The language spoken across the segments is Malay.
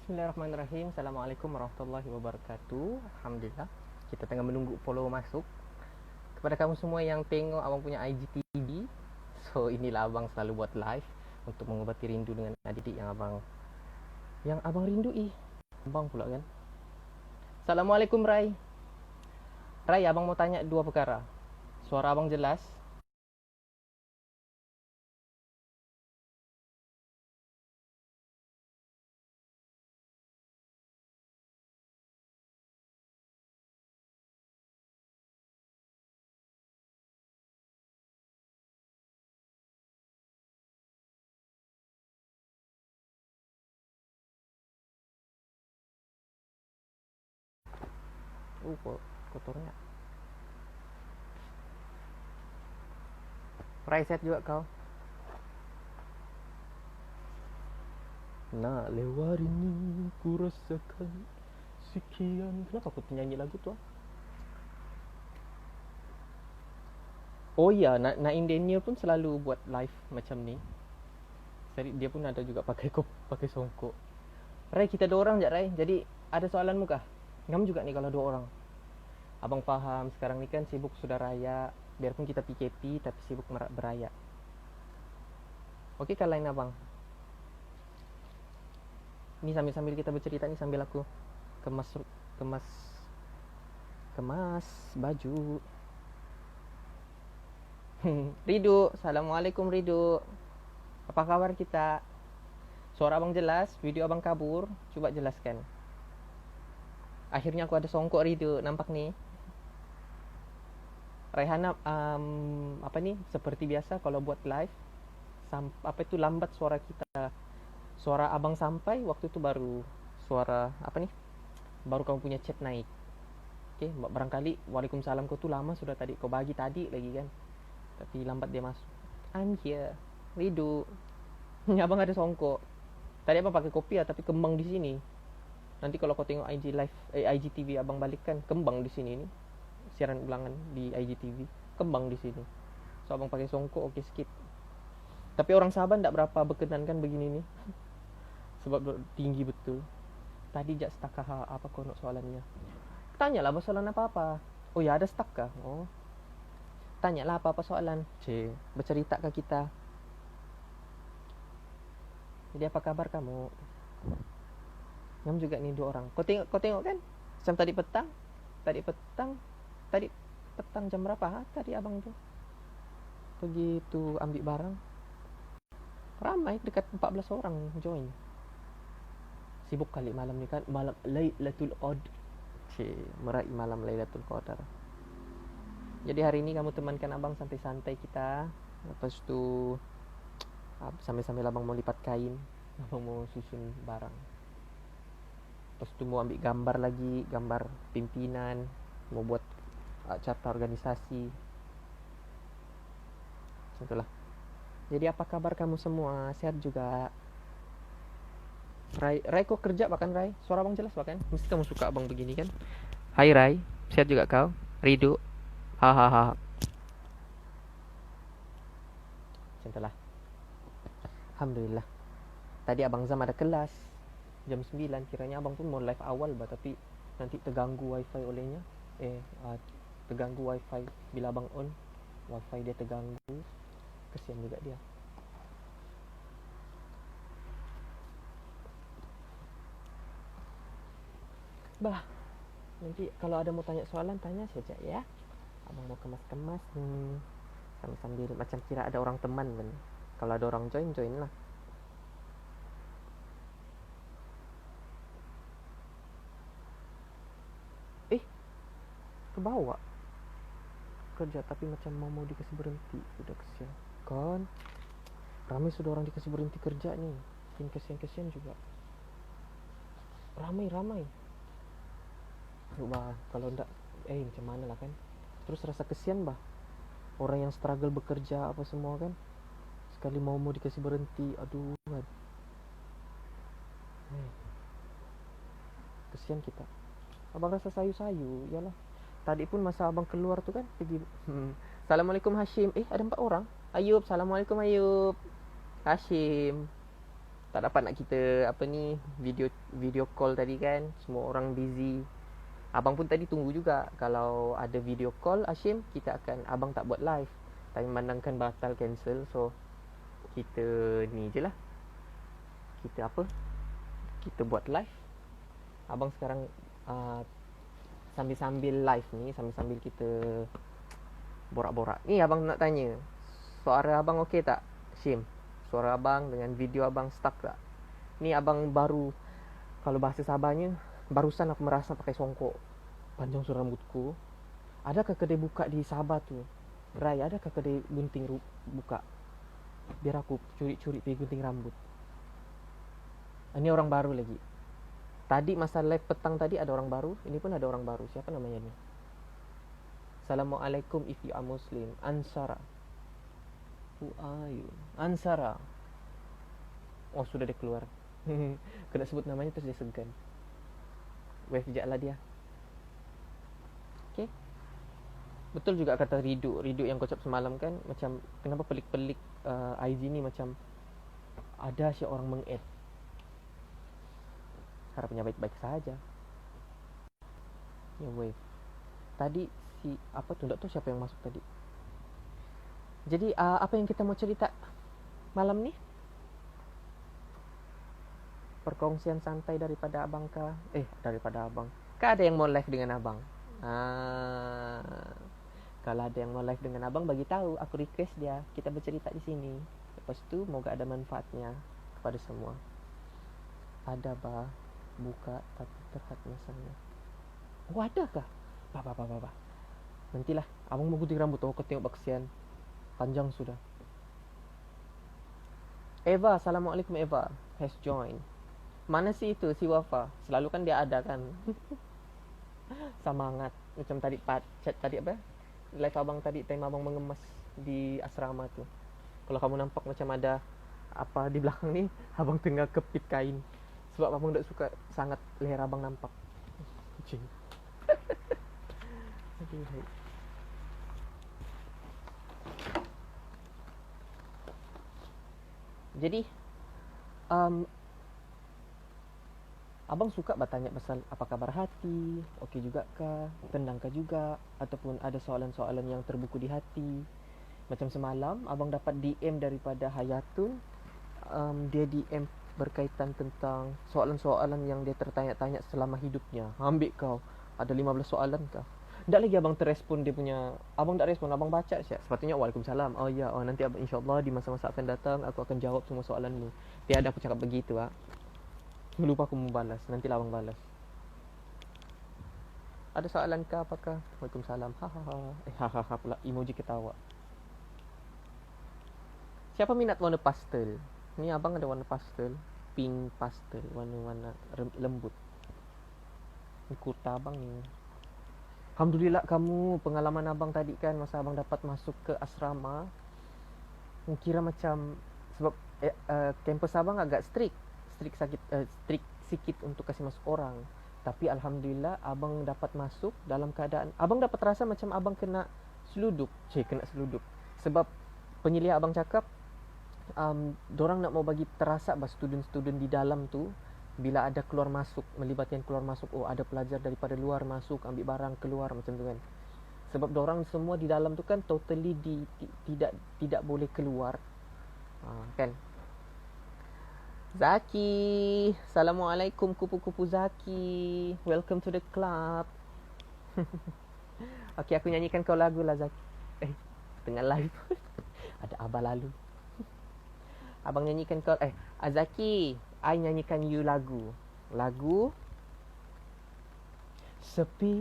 Bismillahirrahmanirrahim. Assalamualaikum warahmatullahi wabarakatuh. Alhamdulillah. Kita tengah menunggu follow masuk. Kepada kamu semua yang tengok abang punya IGTV. So inilah abang selalu buat live untuk mengobati rindu dengan adik-adik yang abang rindui. Abang pula kan. Assalamualaikum Rai. Rai, abang mau tanya dua perkara. Suara abang jelas? Kok kotornya. Rai, set juga kau. Nak lewat ini ku rasakan sekian. Kenapa aku nyanyi lagu tu? Oh iya, Naim Daniel pun selalu buat live macam ni. Dia pun ada juga pakai songkok. Rai, kita dua orang je Rai. Jadi ada soalanmu kah? Ngam juga nih kalau dua orang. Abang faham sekarang ni kan sibuk sudah raya. Biarpun kita PKP tapi sibuk beraya. Okey kan lain abang? Ni sambil kita bercerita ni sambil aku kemas kemas kemas baju. Ridu, Assalamualaikum Ridu. Apa kabar kita? Suara abang jelas, video abang kabur. Cuba jelaskan. Akhirnya aku ada songkok Ridu, nampak ni. Raihana apa ni? Seperti biasa kalau buat live apa itu lambat suara kita. Suara abang sampai waktu itu baru suara apa ni? Baru kamu punya chat naik. Okey, barangkali Waalaikumsalam kau tu lama sudah tadi kau bagi tadi lagi kan. Tapi lambat dia masuk. I'm here. Ridu. Abang ada songkok. Tadi abang pakai kopiah tapi kembang di sini. Nanti kalau kau tengok IG live IGTV abang balik kan kembang di sini ni. Siaran ulangan di IGTV kembang di sini. So abang pakai songkok, okey skip. Tapi orang Sabah tak berapa berkenan kan begini ni. Sebab tinggi betul. Tadi jak stakah apa kau nak soalannya? Tanyalah soalan apa-apa. Oh ya, ada stak kah? Oh. Tanyalah apa-apa soalan. Berceritakah kita? Jadi apa kabar kamu? Ngam juga ni dua orang. Kau tengok kan? Macam tadi petang. Tadi petang jam berapa? Tadi abang tu pergi tu ambil barang. Ramai dekat 14 orang join. Sibuk kali malam ni kan. Malam Lailatul Qadar. Meraih malam Lailatul Qadar. Jadi hari ni kamu temankan abang santai-santai kita. Lepas tu sambil-sambil abang mau lipat kain. Abang mau susun barang. Lepas tu mau ambil gambar lagi. Gambar pimpinan. Mau buat carta organisasi. Macam itulah. Jadi apa kabar kamu semua? Sehat juga? Rai kau kerja bahkan Rai? Suara abang jelas bahkan? Mesti kamu suka abang begini kan? Hai Rai, sehat juga kau? Ridu? Hahaha. Macam itulah. Alhamdulillah. Tadi abang Zam ada kelas jam 9. Kiranya abang pun mau live awal bah, tapi nanti terganggu wifi olehnya. Terganggu wifi bila abang on. Wifi dia terganggu. Kesian juga dia. Bah, nanti kalau ada mau tanya soalan, tanya saja ya. Abang mau kemas-kemas nih. Sambil macam kira ada orang teman kan. Kalau ada orang join lah. Kebawa kerja tapi macam mau dikasih berhenti. Udah kesian kan. Ramai sudah orang dikasih berhenti kerja nih. Bikin kesian juga. Ramai. Bah, kalau ndak macam mana lah kan. Terus rasa kesian bah. Orang yang struggle bekerja apa semua kan. Sekali mau dikasih berhenti. Aduh kan. Kesian kita. Abang rasa sayu-sayu. Yalah. Tadi pun masa abang keluar tu kan pergi. Assalamualaikum Hashim. Ada 4 orang. Ayub, Assalamualaikum Ayub. Hashim. Tak dapat nak kita apa ni video call tadi kan. Semua orang busy. Abang pun tadi tunggu juga. Kalau ada video call Hashim, kita akan, abang tak buat live. Tapi memandangkan batal cancel, so kita ni je lah. Kita apa? Kita buat live. Abang sekarang sambil-sambil live ni, sambil-sambil kita borak-borak. Ni abang nak tanya, suara abang okey tak, Hashim? Suara abang dengan video abang stuck tak? Ni abang baru, kalau bahasa Sabahnya, barusan aku merasa pakai songkok panjang suara rambutku. Adakah kedai buka di Sabah tu? Rai, adakah kedai gunting buka? Biar aku curi-curi pergi gunting rambut. Ini orang baru lagi. Tadi masa live petang tadi ada orang baru. Ini pun ada orang baru. Siapa namanya ni? Assalamualaikum if you are Muslim. Ansara. Who are you? Ansara. Oh, sudah dia keluar. Kena sebut namanya terus dia segan. Wave sekejap lah dia. Okay. Betul juga kata Riduk yang kau cakap semalam kan. Macam kenapa pelik-pelik IG ni macam ada siapa orang meng-add. Harapnya baik-baik saja. Ya wave. Tadi si apa tu, tak tahu siapa yang masuk tadi. Jadi apa yang kita mau cerita malam ni? Perkongsian santai daripada abang kah? Daripada abang. Kah ada yang mau live dengan abang? Kalau ada yang mau live dengan abang, bagi tahu, aku request dia. Kita bercerita di sini. Lepas tu moga ada manfaatnya kepada semua. Ada bah buka tapi terhad misalnya. Oh, ada kah? Bah. Nantilah, abang mau gunting rambut. Oh, kau tengok baksian. Panjang sudah. Eva, Assalamualaikum Eva. Has joined. Mana sih itu si Wafa? Selalu kan dia ada kan. Semangat. Macam tadi chat tadi apa? Live abang tadi, time abang mengemas di asrama tu. Kalau kamu nampak macam ada apa di belakang ni, abang tengah kepit kain. Sebab abang tak suka sangat leher abang nampak. Kucing. Aduh. Jadi abang suka bertanya pasal apa kabar hati, okey juga kah, tenangkah juga, ataupun ada soalan-soalan yang terbuku di hati. Macam semalam abang dapat DM daripada Hayatun. Dia DM berkaitan tentang soalan-soalan yang dia tertanya-tanya selama hidupnya. Ambil kau, ada 15 soalan kah? Tak lagi abang terrespon dia punya. Abang tak respon, abang baca saja. Sepatutnya Waalaikumsalam. Oh ya, nanti insyaAllah di masa-masa akan datang aku akan jawab semua soalanmu. Tiada aku cakap begitu. Lupa aku membalas. Nantilah abang balas. Ada soalan kah apakah? Waalaikumsalam. Hahaha pula emoji ketawa. Siapa minat warna pastel? Ni abang ada warna pastel, pink pastel, warna-warna lembut. Ni kurta abang ni. Alhamdulillah kamu, pengalaman abang tadi kan masa abang dapat masuk ke asrama. Kira macam sebab kampus abang agak strict sikit untuk kasih masuk orang. Tapi alhamdulillah abang dapat masuk dalam keadaan abang dapat rasa macam abang kena seluduk. Sebab penyelidik abang cakap dorang nak mau bagi terasa bahawa student-student di dalam tu bila ada keluar masuk, melibatkan keluar masuk, oh ada pelajar daripada luar masuk ambil barang keluar macam tu kan. Sebab dorang semua di dalam tu kan totally tidak boleh keluar. Kan? Zaki, Assalamualaikum kupu-kupu Zaki. Welcome to the club. Okey, aku nyanyikan kau lagu lah Zaki. Tengah live. Ada abah lalu. Abang nyanyikan kau Zaki, I nyanyikan you lagu. Sepi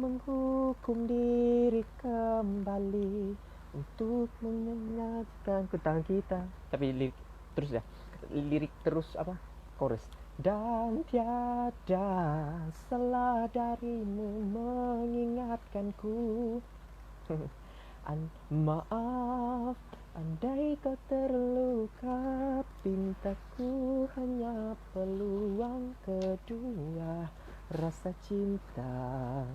menghukum diri kembali untuk menyenangkan kenangan kita. Tapi lirik terus apa? Chorus. Dan tiada salah darimu mengingatkanku. Maaf andai kau terluka, pintaku hanya peluang kedua rasa cinta.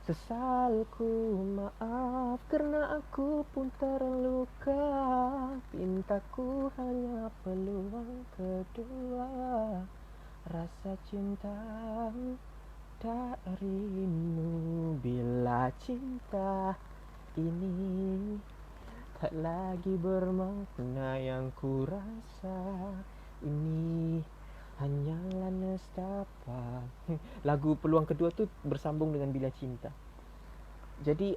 Sesalku maaf karena aku pun terluka. Pintaku hanya peluang kedua. Rasa cinta darimu. Bila cinta ini tak lagi bermakna, yang ku rasa ini hanyalah nestapa. Lagu peluang kedua tu bersambung dengan Bila Cinta. Jadi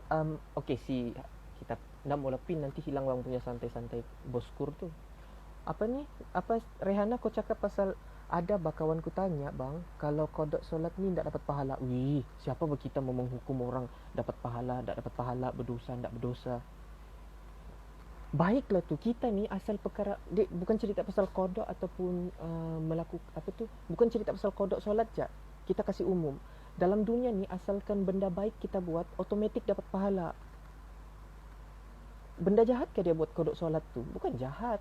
okay, kita nak mula pin nanti hilang bang punya santai-santai boskur tu. Apa ni? Apa Rehana kau cakap pasal ada kawan ku tanya bang, kalau kodok solat ni tak dapat pahala. Wih, siapa kita mau menghukum orang dapat pahala, tak dapat pahala, berdosa, tak berdosa. Baiklah tu, kita ni asal perkara dia bukan cerita pasal kodok ataupun melakukan apa tu, bukan cerita pasal kodok solat je. Kita kasih umum. Dalam dunia ni asalkan benda baik kita buat, automatik dapat pahala. Benda jahat ke dia buat kodok solat tu? Bukan jahat.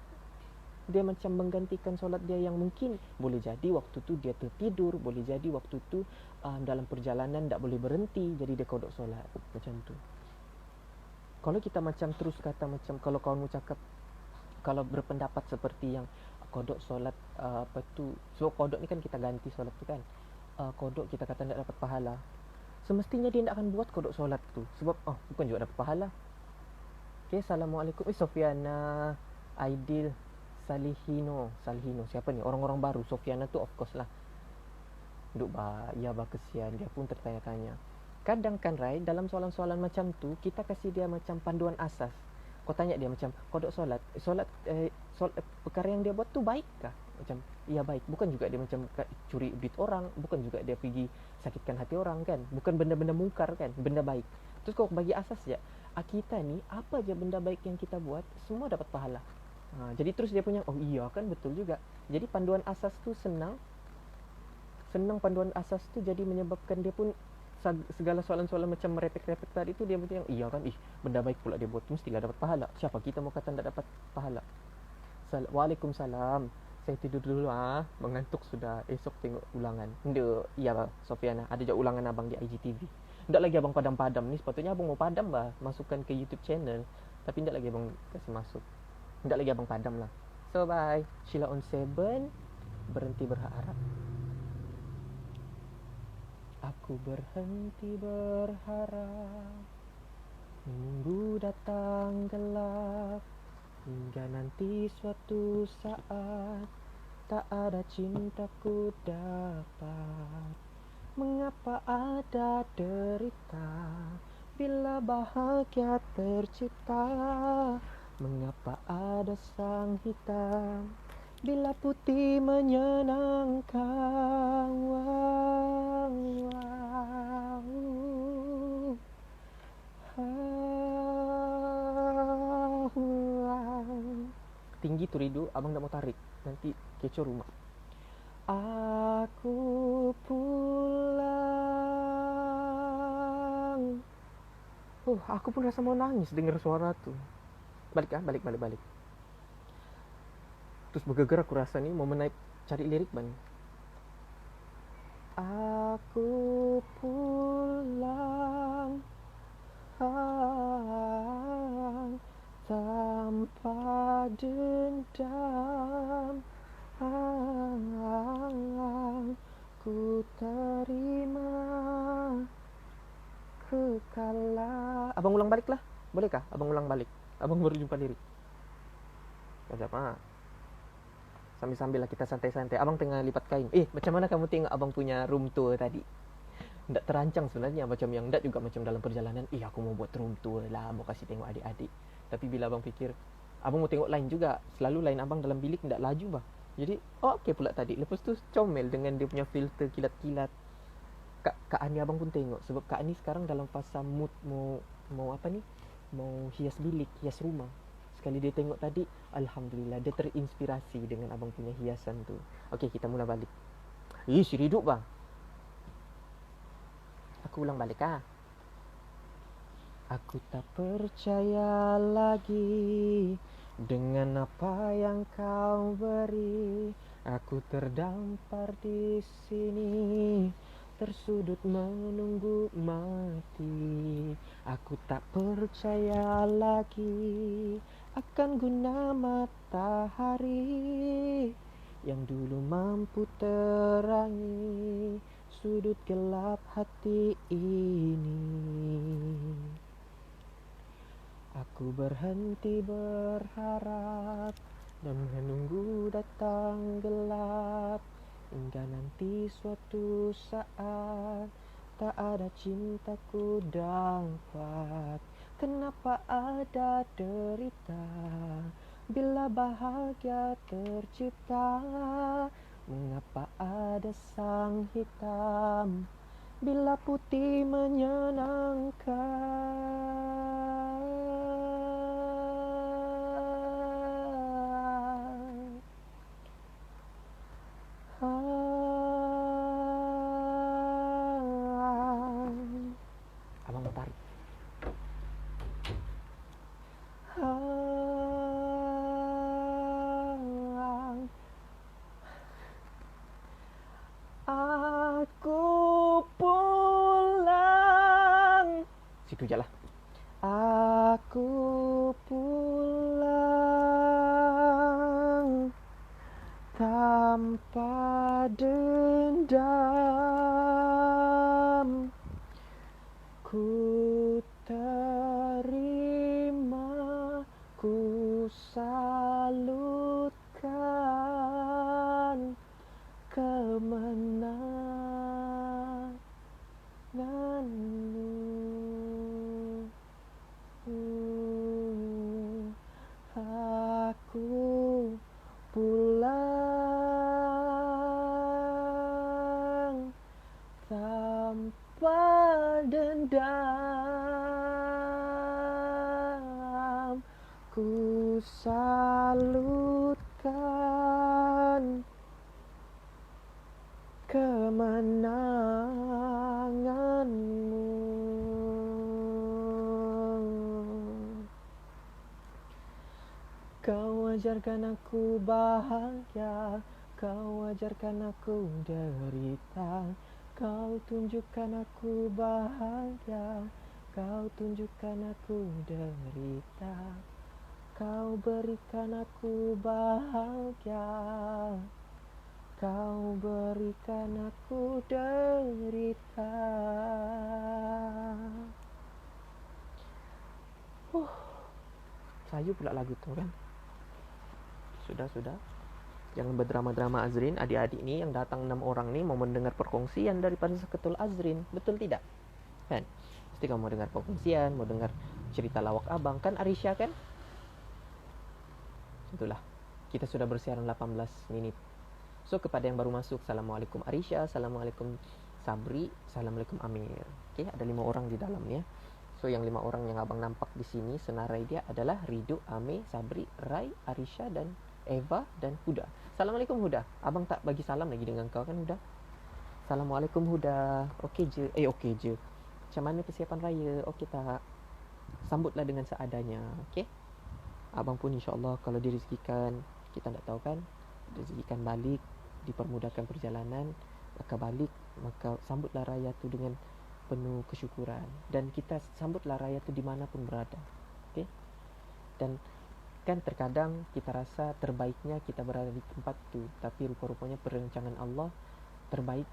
Dia macam menggantikan solat dia yang mungkin boleh jadi waktu tu dia tertidur, boleh jadi waktu tu dalam perjalanan tak boleh berhenti, jadi dia kodok solat macam tu. Kalau kita macam terus kata macam kalau kawan mu cakap, kalau berpendapat seperti yang kodok solat apa tu, sebab kodok ni kan kita ganti solat tu kan, kodok kita kata tak dapat pahala, semestinya dia tak akan buat kodok solat tu sebab bukan juga dapat pahala. Okay, Assalamualaikum. Sofiana, Aidil, Salihino, siapa ni? Orang-orang baru. Sofiana tu of course lah. Duk ya kesian, dia pun tertanya-tanya. Kadang kan Rai, dalam soalan-soalan macam tu kita kasih dia macam panduan asas. Kau tanya dia macam kodok solat perkara yang dia buat tu baik kah? Macam iya baik. Bukan juga dia macam curi duit orang, bukan juga dia pergi sakitkan hati orang kan, bukan benda-benda mungkar kan, benda baik. Terus kau bagi asas je, kita ni apa je benda baik yang kita buat semua dapat pahala. Jadi terus dia punya iya kan, betul juga. Jadi panduan asas tu senang panduan asas tu, jadi menyebabkan dia pun segala soalan-soalan macam merepek-repek tadi tu dia macam iya kan, benda baik pula dia buat, mestilah dapat pahala. Siapa kita mau kata tak dapat pahala? Waalaikumsalam. Saya tidur dulu mengantuk sudah, esok tengok ulangan. Iya Sofiana, ada je ulangan abang di IGTV. Ndak lagi abang padam-padam ni, sepatutnya abang mau padam masukkan ke YouTube channel, tapi ndak lagi abang kasih masuk. Ndak lagi abang padam lah. So bye. Sheila on 7, berhenti berharap. Aku berhenti berharap, menunggu datang gelap, hingga nanti suatu saat tak ada cintaku dapat. Mengapa ada derita bila bahagia tercipta? Mengapa ada sang hitam bila putih menyenangkan? Tinggi tu Ridu, abang tak mau tarik, nanti kecoh rumah. Aku pulang. Aku pun rasa mau nangis dengar suara tu. Balik. Terus bergegar aku rasa ni mau menaik cari lirik ban. Aku pulang tanpa dendam, ku terima kekala. Abang ulang balik lah, boleh kah? Abang ulang balik, abang baru jumpa lirik. Siapa? Sambil-sambil lah kita santai-santai. Abang tengah lipat kain. Macam mana kamu tengok abang punya room tour tadi? Ndak terancang sebenarnya, macam yang ndak juga macam dalam perjalanan. Aku mau buat room tour lah, mau kasih tengok adik-adik. Tapi bila abang fikir, abang mau tengok line juga. Selalu line abang dalam bilik ndak laju Jadi, okey pula tadi. Lepas tu comel dengan dia punya filter kilat-kilat. Kak Ani abang pun tengok. Sebab Kak Ani sekarang dalam fasa mood mau apa ni? Mau hias bilik, hias rumah. Sekali dia tengok tadi, alhamdulillah dia terinspirasi dengan abang punya hiasan tu. Okey, kita mula balik. Si Riduk bang. Aku ulang balik Aku tak percaya lagi dengan apa yang kau beri. Aku terdampar di sini tersudut menunggu mati. Aku tak percaya lagi akan guna matahari yang dulu mampu terangi sudut gelap hati ini. Aku berhenti berharap dan menunggu datang gelap, hingga nanti suatu saat tak ada cintaku dapat. Kenapa ada derita bila bahagia tercipta? Mengapa ada sang hitam bila putih menyenangkan? Abang mau tarik. Aku pulang. Situ je lah. Aku pulang tanpa dendam. Ku terima, ku salutkan kemenanganmu. Aku pulang tanpa dendam. Ku salutkan kemenanganmu. Kau ajarkan aku bahagia, kau ajarkan aku derita. Kau tunjukkan aku bahagia, kau tunjukkan aku derita. Kau berikan aku bahagia, kau berikan aku derita. Sayu pula lagu tu kan. Sudah. Jangan berdrama-drama Azrin. Adik-adik ni yang datang 6 orang ni mau mendengar perkongsian daripada seketul Azrin. Betul tidak? Kan? Mesti kamu mau dengar perkongsian, mau dengar cerita lawak abang. Kan Arisha kan? Itulah. Kita sudah bersiaran 18 minit. So kepada yang baru masuk, Assalamualaikum Arisha, Assalamualaikum Sabri, Assalamualaikum Amir. Okay, ada 5 orang di dalam ya. So yang 5 orang yang abang nampak di sini, senarai dia adalah Ridu, Amir, Sabri, Rai, Arisha dan Eva dan Huda. Assalamualaikum Huda. Abang tak bagi salam lagi dengan kau kan Huda? Assalamualaikum Huda. Okey je. Okey je. Macam mana persiapan raya? Okey tak? Sambutlah dengan seadanya. Okey? Abang pun insya-Allah kalau direzekikan, kita tak tahu kan, direzekikan balik, dipermudahkan perjalanan, maka balik, maka sambutlah raya tu dengan penuh kesyukuran, dan kita sambutlah raya tu dimanapun berada. Okay? Dan kan terkadang kita rasa terbaiknya kita berada di tempat tu, tapi rupa-rupanya perencanaan Allah terbaik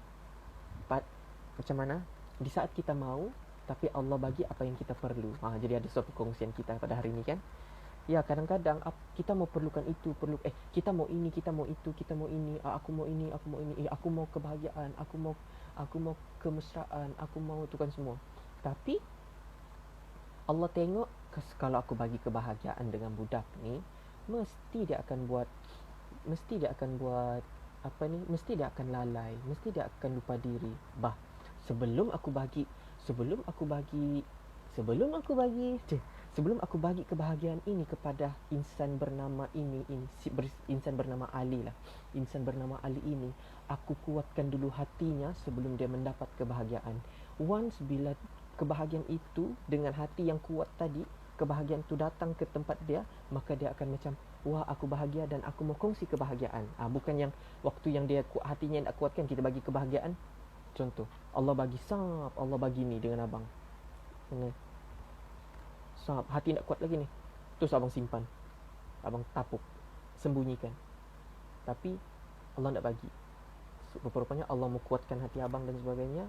macam mana? Di saat kita mau, tapi Allah bagi apa yang kita perlu. Jadi ada suatu kongsian kita pada hari ini kan. Ya, kadang-kadang kita mau perlukan itu, kita mau ini, kita mau itu, kita mau ini, aku mau ini, aku mau ini, aku mau kebahagiaan, aku mau kemesraan, aku mau itu kan semua. Tapi Allah tengok kalau aku bagi kebahagiaan dengan budak ni, mesti dia akan buat mesti dia akan lalai, mesti dia akan lupa diri. Sebelum aku bagi kebahagiaan ini kepada insan bernama insan bernama Ali lah. Insan bernama Ali ini, aku kuatkan dulu hatinya sebelum dia mendapat kebahagiaan. Once bila kebahagiaan itu dengan hati yang kuat tadi, kebahagiaan itu datang ke tempat dia, maka dia akan macam, wah aku bahagia dan aku mau kongsi kebahagiaan. Bukan yang waktu yang dia hatinya nak kuatkan kita bagi kebahagiaan, Contoh, Allah bagi sap, Allah bagi ni dengan abang. Ini sap, hati nak kuat lagi ni. Terus abang simpan. Abang tapuk, sembunyikan. Tapi Allah nak bagi. Rupa-rupanya Allah mau kuatkan hati abang dan sebagainya.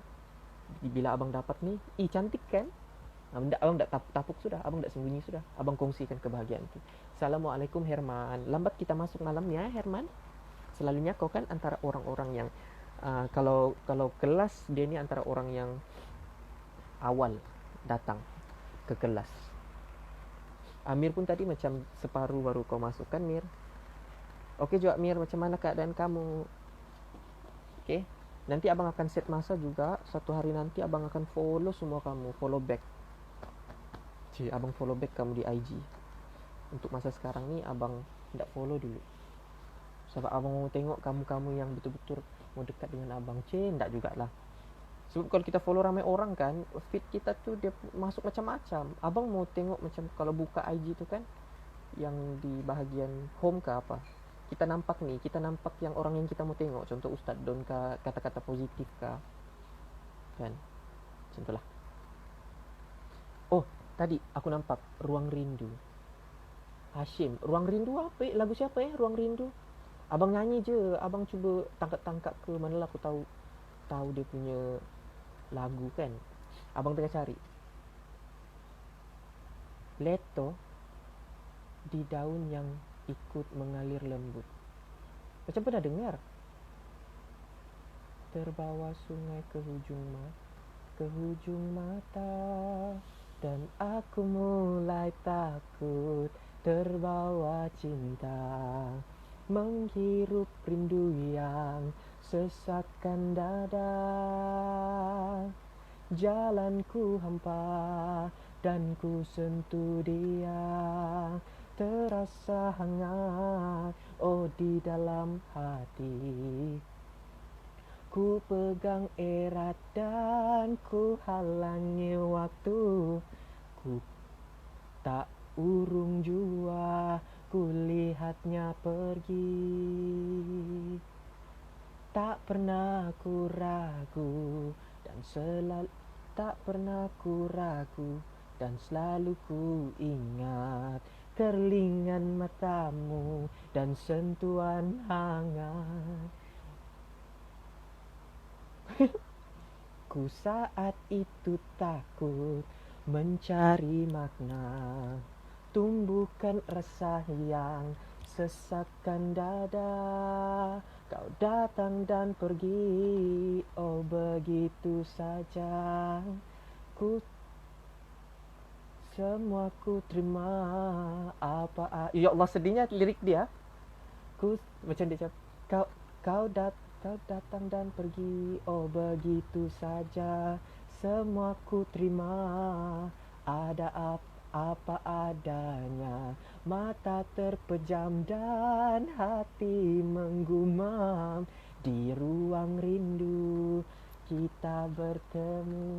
Bila abang dapat ni, cantik kan? Abang tak tapuk sudah, abang tak sembunyi sudah. Abang kongsikan kebahagiaan itu. Assalamualaikum Herman. Lambat kita masuk malamnya Herman. Selalunya kau kan antara orang-orang yang kalau kelas dia ni antara orang yang awal datang ke kelas. Amir pun tadi macam separuh baru kau masuk kan Mir. Okey juga Mir, macam mana keadaan kamu? Okey. Nanti abang akan set masa juga. Satu hari nanti abang akan follow semua kamu, follow back. Abang follow back kamu di IG. Untuk masa sekarang ni abang tidak follow dulu. Sebab abang mau tengok kamu-kamu yang betul-betul mau dekat dengan abang. Tak jugalah. Sebab kalau kita follow ramai orang kan, feed kita tu dia masuk macam-macam. Abang mau tengok macam kalau buka IG tu kan, yang di bahagian home ke apa, kita nampak ni, kita nampak yang orang yang kita mau tengok. Contoh Ustaz Don ke, kata-kata positif ke, kan, contohlah. Oh, tadi aku nampak Ruang Rindu. Hashim, Ruang Rindu apa? Lagu siapa Ruang Rindu? Abang nyanyi je, abang cuba tangkap-tangkap ke manalah aku tahu dia punya lagu kan. Abang tengah cari. Leto di daun yang ikut mengalir lembut. Macam pernah dengar. Terbawa sungai ke hujung mata, dan aku mulai takut terbawa cinta, menghirup rindu yang sesatkan dada. Jalanku hampa dan ku sentuh dia, terasa hangat oh di dalam hati. Ku pegang erat dan ku halangi waktu. Ku tak urung jua, ku lihatnya pergi. Tak pernah ku ragu dan selalu ku ingat kerlingan matamu dan sentuhan hangat. Ku saat itu takut mencari makna, tumbuhkan rasa yang sesatkan dada. Kau datang dan pergi, oh begitu saja. Semua ku terima apa. Ya Allah, sedihnya lirik dia. Macam dia cakap, kau datang dan pergi, oh begitu saja. Semua ku terima, ada apa adanya. Mata terpejam dan hati menggumam. Di ruang rindu kita bertemu.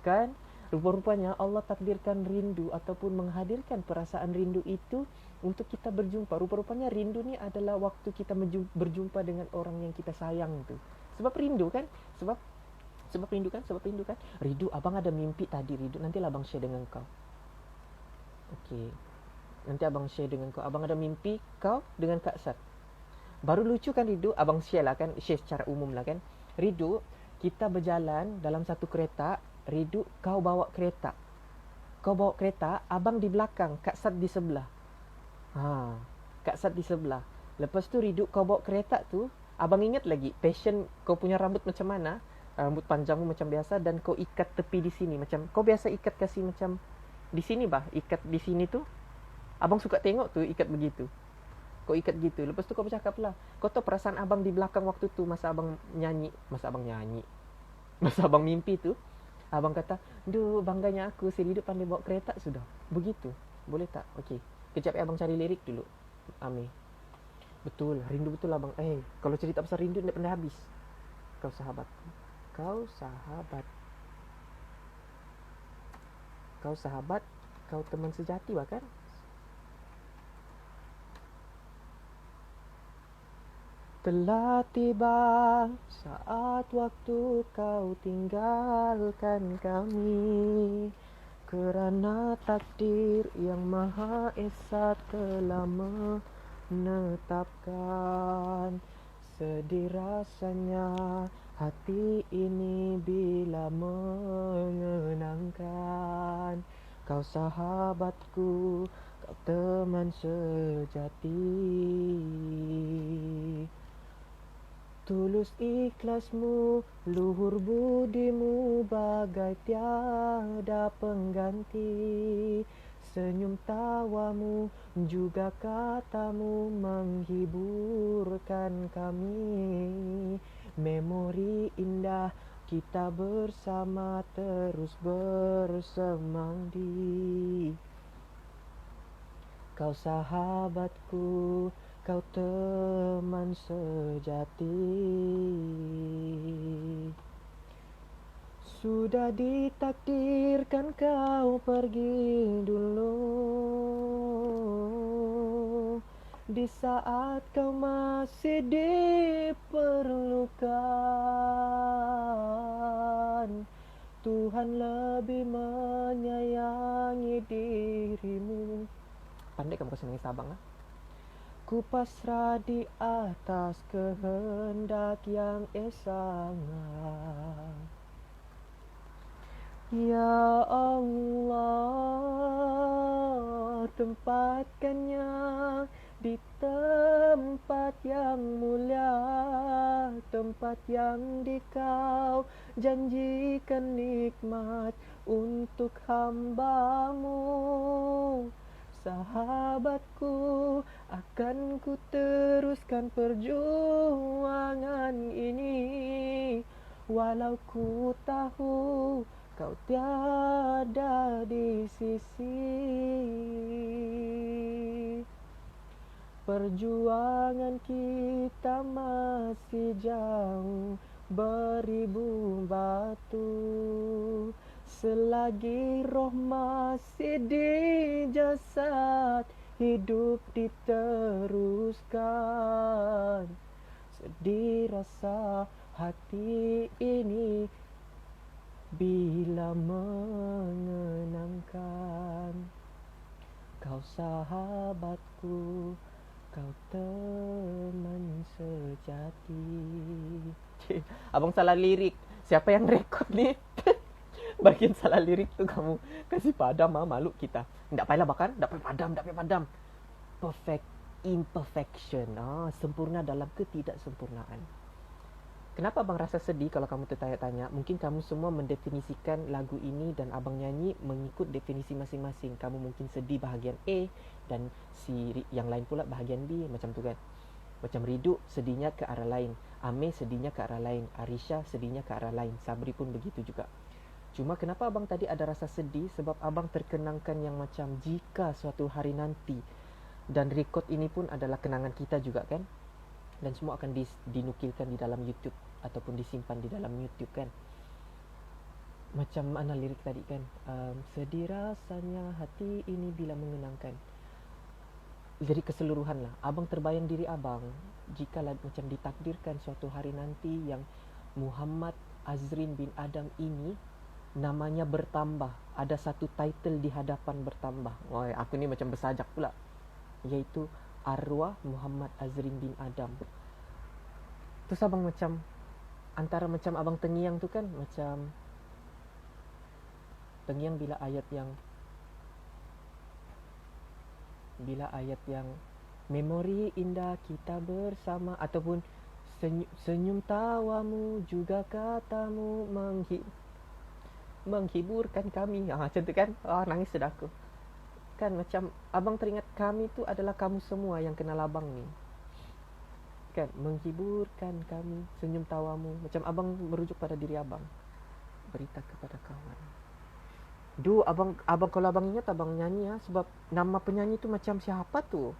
Kan? Rupa-rupanya Allah takdirkan rindu ataupun menghadirkan perasaan rindu itu untuk kita berjumpa. Rupa-rupanya rindu ni adalah waktu kita berjumpa dengan orang yang kita sayang tu. Sebab rindu kan? Sebab rindu kan? Rindu, abang ada mimpi tadi Rindu. Nantilah abang share dengan kau. Okey. Nanti abang share dengan kau. Abang ada mimpi kau dengan Kak Sat. Baru lucu kan Rindu? Abang share lah kan. Share secara umum lah kan. Rindu, kita berjalan dalam satu kereta. Rindu, kau bawa kereta. Abang di belakang, Kak Sat di sebelah. Kak Sat di sebelah. Lepas tu Rindu, kau bawa kereta tu. Abang ingat lagi, passion kau punya rambut macam mana? Rambut panjangmu macam biasa dan kau ikat tepi di sini. Macam kau biasa ikat kasih macam di sini bah, ikat di sini tu. Abang suka tengok tu ikat begitu. Kau ikat gitu. Lepas tu kau bercakap lah. Kau tahu perasaan abang di belakang waktu tu masa abang mimpi tu. Abang kata, duh bangganya aku hidup pandai bawa kereta sudah. Begitu. Boleh tak? Okey. Kejap abang cari lirik dulu. Amir. Betul. Rindu betul abang. Kalau cerita pasal rindu tak pernah habis. Kau sahabat. Kau teman sejati bahkan. Telah tiba saat waktu kau tinggalkan kami, kerana takdir yang Maha Esa telah menetapkan. Sedih rasanya hati ini bila mengenangkan kau sahabatku, kau teman sejati. Tulus ikhlasmu, luhur budimu bagai tiada pengganti. Senyum tawamu juga katamu menghiburkan kami. Memori indah kita bersama terus bersemangdi. Kau sahabatku, kau teman sejati. Sudah ditakdirkan kau pergi dulu, di saat kau masih diperlukan. Tuhan lebih menyayangi dirimu. Pandai kamu kasih nangis abang lah. Ku pasrah di atas kehendak yang esa. Ya Allah, tempatkannya di tempat yang mulia, tempat yang dikau janjikan nikmat untuk hamba-Mu. Sahabatku, akan ku teruskan perjuangan ini, walau ku tahu kau tiada di sisi. Perjuangan kita masih jauh beribu batu. Selagi roh masih di jasad, hidup diteruskan. Sedih rasa hati ini bila mengenangkan kau sahabatku, kau teman sejati. Abang salah lirik. Siapa yang rekod ni? Bagian salah lirik tu kamu kasih padam malu kita. Tak payahlah bahkan, tak payah padam. Perfect imperfection. Sempurna dalam ketidaksempurnaan. Kenapa abang rasa sedih kalau kamu tertanya-tanya? Mungkin kamu semua mendefinisikan lagu ini dan abang nyanyi mengikut definisi masing-masing. Kamu mungkin sedih bahagian A dan si yang lain pula bahagian B, macam tu kan. Macam Riduk sedihnya ke arah lain, Amir sedihnya ke arah lain, Arisha sedihnya ke arah lain, Sabri pun begitu juga. Cuma kenapa abang tadi ada rasa sedih? Sebab abang terkenangkan yang macam jika suatu hari nanti, dan rekod ini pun adalah kenangan kita juga kan, dan semua akan dinukilkan di dalam YouTube ataupun disimpan di dalam YouTube kan. Macam mana lirik tadi kan, sedih rasanya hati ini bila mengenangkan. Lirik keseluruhan lah. Abang terbayang diri abang jika macam ditakdirkan suatu hari nanti yang Muhammad Azrin bin Adam ini namanya bertambah, ada satu title di hadapan bertambah. Wah, aku ni macam bersajak pula, iaitu arwah Muhammad Azrin bin Adam. Terus abang macam antara macam abang tengiang tu kan, macam tengiang bila ayat yang memori indah kita bersama, ataupun senyum tawamu juga katamu menghiburkan kami. Macam tu kan. Nangis sudah aku. Kan macam abang teringat kami tu adalah kamu semua yang kenal abang ni. Kan, menghiburkan kami, senyum tawamu. Macam abang merujuk pada diri abang. Berita kepada kawan. Abang kalau abang ingat abang nyanyi sebab nama penyanyi tu macam siapa tu?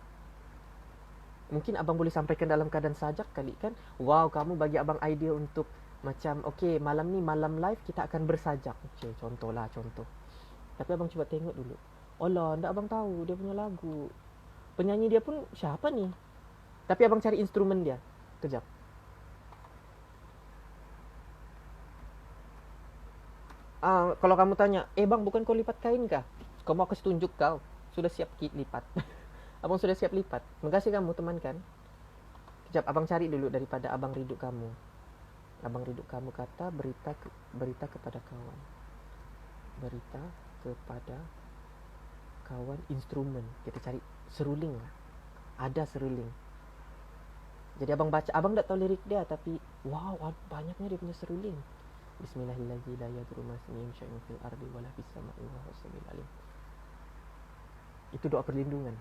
Mungkin abang boleh sampaikan dalam keadaan sajak kali kan. Wow, kamu bagi abang idea untuk macam okay, malam ni malam live kita akan bersajak. Okay, contoh. Tapi abang cuba tengok dulu. Alah, ndak abang tahu dia punya lagu. Penyanyi dia pun siapa ni? Tapi abang cari instrumen dia. Kejap. Kalau kamu tanya, bang, bukan kau lipat kain kah? Kamu aku tunjuk kau. Sudah siap lipat. Abang sudah siap lipat. Makasih kamu teman kan. Kejap, abang cari dulu daripada abang riduk kamu. Abang riduk kamu kata berita kepada kawan. Berita kepada kawan instrumen. Kita cari seruling lah. Ada seruling. Jadi abang baca, abang tak tahu lirik dia, tapi wow, banyaknya dia punya seruling. Bismillahirrahmanirrahim. La yadurru ma ismihi syai'un fil ardi wala fis sama'i wa huwas samiul alim. Itu doa perlindungan.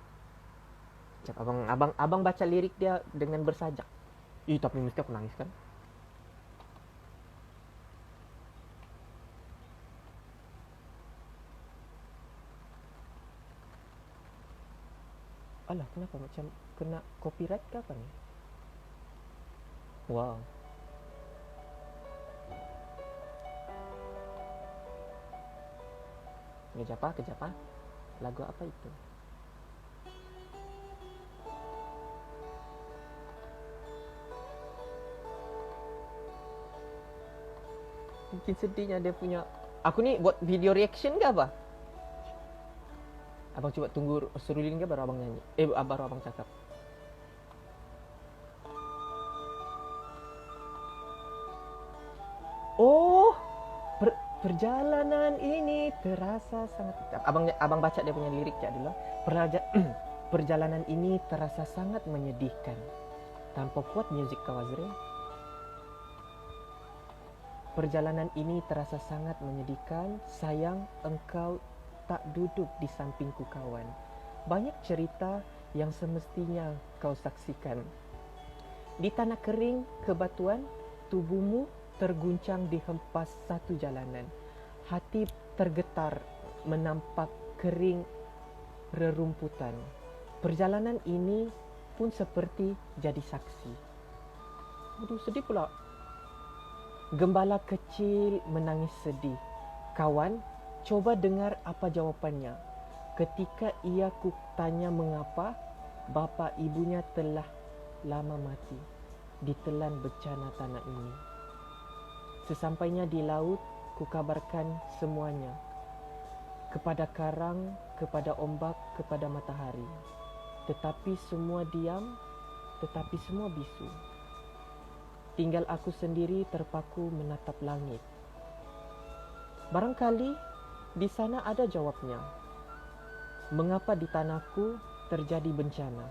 Cak, abang baca lirik dia dengan bersajak. Tapi mesti aku nangis kan? Alah, kenapa macam kena copyright ke apa ni? Wow. Kejap. Lagu apa itu? Mungkin sedihnya dia punya. Aku ni buat video reaction ke apa? Abang coba tunggu seruling ke baru abang nyanyi. Baru abang cakap. Oh, perjalanan ini terasa sangat. Abang baca dia punya lirik ya dulu. Perjalanan ini terasa sangat menyedihkan. Tanpa kuat muzik Kawazre. Perjalanan ini terasa sangat menyedihkan. Sayang engkau tak duduk di sampingku kawan. Banyak cerita yang semestinya kau saksikan. Di tanah kering kebatuan, tubuhmu terguncang di hempas satu jalanan. Hati tergetar menampak kering rerumputan. Perjalanan ini pun seperti jadi saksi. Aduh, sedih pula. Gembala kecil menangis sedih. Kawan, coba dengar apa jawapannya. Ketika ia kutanya mengapa, bapa ibunya telah lama mati, ditelan bencana tanah ini. Sesampainya di laut, kukabarkan semuanya. Kepada karang, kepada ombak, kepada matahari. Tetapi semua diam, tetapi semua bisu. Tinggal aku sendiri terpaku menatap langit. Barangkali di sana ada jawabnya. Mengapa di tanahku terjadi bencana?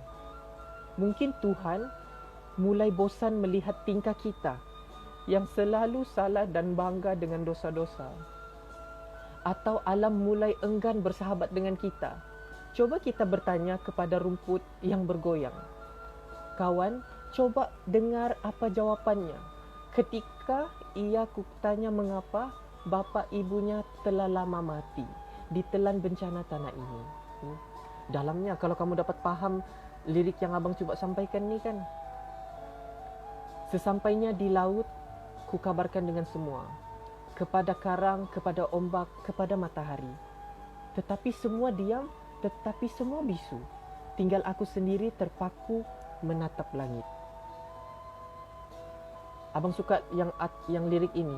Mungkin Tuhan mulai bosan melihat tingkah kita yang selalu salah dan bangga dengan dosa-dosa. Atau alam mulai enggan bersahabat dengan kita. Coba kita bertanya kepada rumput yang bergoyang. Kawan, coba dengar apa jawapannya. Ketika ia kutanya mengapa, bapa ibunya telah lama mati, ditelan bencana tanah ini. Dalamnya kalau kamu dapat paham lirik yang abang coba sampaikan ni kan. Sesampainya di laut, kukabarkan dengan semua. Kepada karang, kepada ombak, kepada matahari. Tetapi semua diam, tetapi semua bisu. Tinggal aku sendiri terpaku menatap langit. Abang suka yang lirik ini.